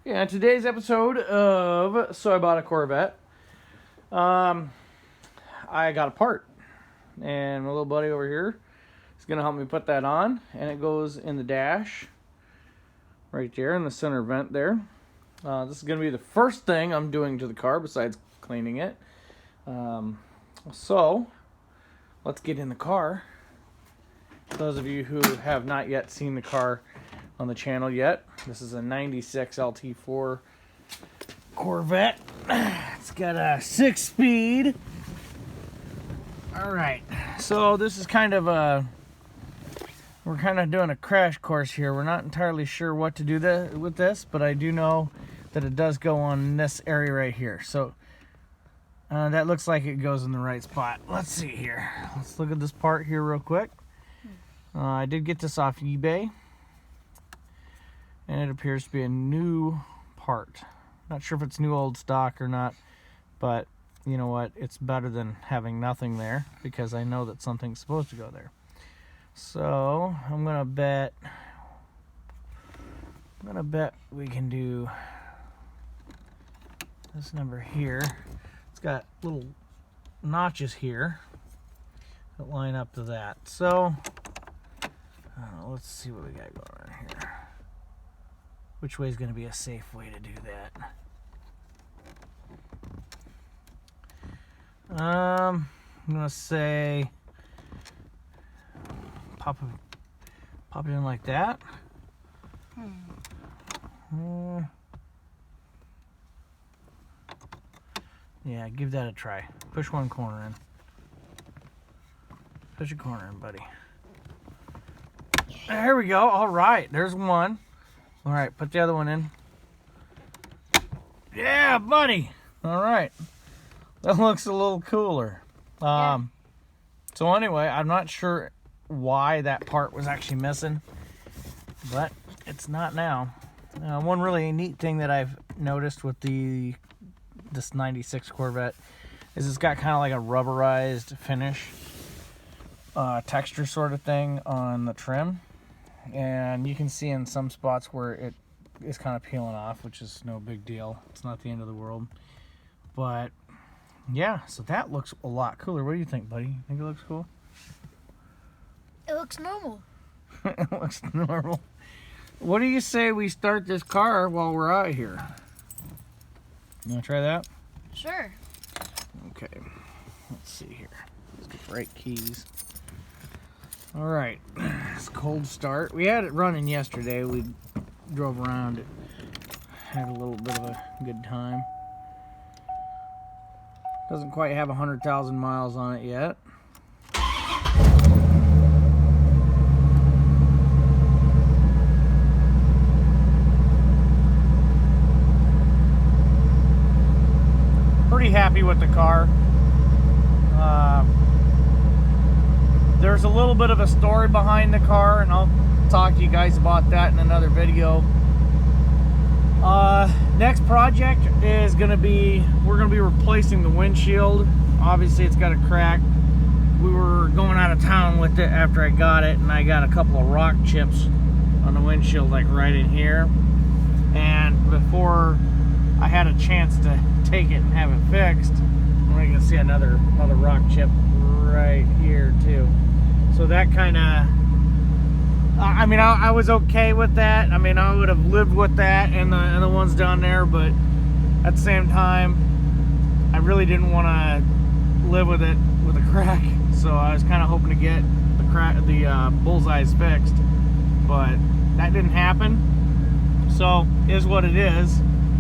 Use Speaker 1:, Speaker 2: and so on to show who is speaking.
Speaker 1: Yeah, in today's episode of So I Bought a Corvette, I got a part, and my little buddy over here is going to help me put that on, and it goes in the dash right there in the center vent there. This is going to be the first thing I'm doing to the car besides cleaning it. So let's get in the car. Those of you who have not yet seen the car on the channel yet, this is a 96 LT4 Corvette. It's got a 6-speed. Alright, so this is kind of we're kind of doing a crash course here. We're not entirely sure what to do with this, but I do know that it does go on this area right here. So that looks like it goes in the right spot. Let's see here. Let's look at this part here real quick. I did get this off eBay, and it appears to be a new part. Not sure if it's new old stock or not, but you know what? It's better than having nothing there, because I know that something's supposed to go there. So I'm gonna bet we can do this number here. It's got little notches here that line up to that. So let's see what we got going on here. Which way is going to be a safe way to do that? I'm going to say pop it in like that. Yeah, give that a try. Push one corner in. Push a corner in, buddy. There we go. All right, there's one. All right, put the other one in. Yeah, buddy. All right, that looks a little cooler. So anyway, I'm not sure why that part was actually missing, but it's not now. One really neat thing that I've noticed with this 96 Corvette is it's got kind of like a rubberized finish, texture sort of thing on the trim. And you can see in some spots where it is kind of peeling off, which is no big deal. It's not the end of the world. But yeah, so that looks a lot cooler. What do you think, buddy? You think it looks cool?
Speaker 2: It looks normal.
Speaker 1: It looks normal. What do you say we start this car while we're out here? You want to try that?
Speaker 2: Sure.
Speaker 1: Okay. Let's see here. Let's get the right keys. All right, it's a cold start. We had it running yesterday. We drove around it, had a little bit of a good time. Doesn't quite have 100,000 miles on it yet. Pretty happy with the car. There's a little bit of a story behind the car, and I'll talk to you guys about that in another video. Next project is we're gonna be replacing the windshield. Obviously it's got a crack. We were going out of town with it after I got it, and I got a couple of rock chips on the windshield, like right in here. And before I had a chance to take it and have it fixed, you can see another rock chip right here too. So that kind of, I mean, I was okay with that. I mean, I would have lived with that and the ones down there, but at the same time, I really didn't want to live with it with a crack. So I was kind of hoping to get the bullseyes fixed, but that didn't happen. So is what it is.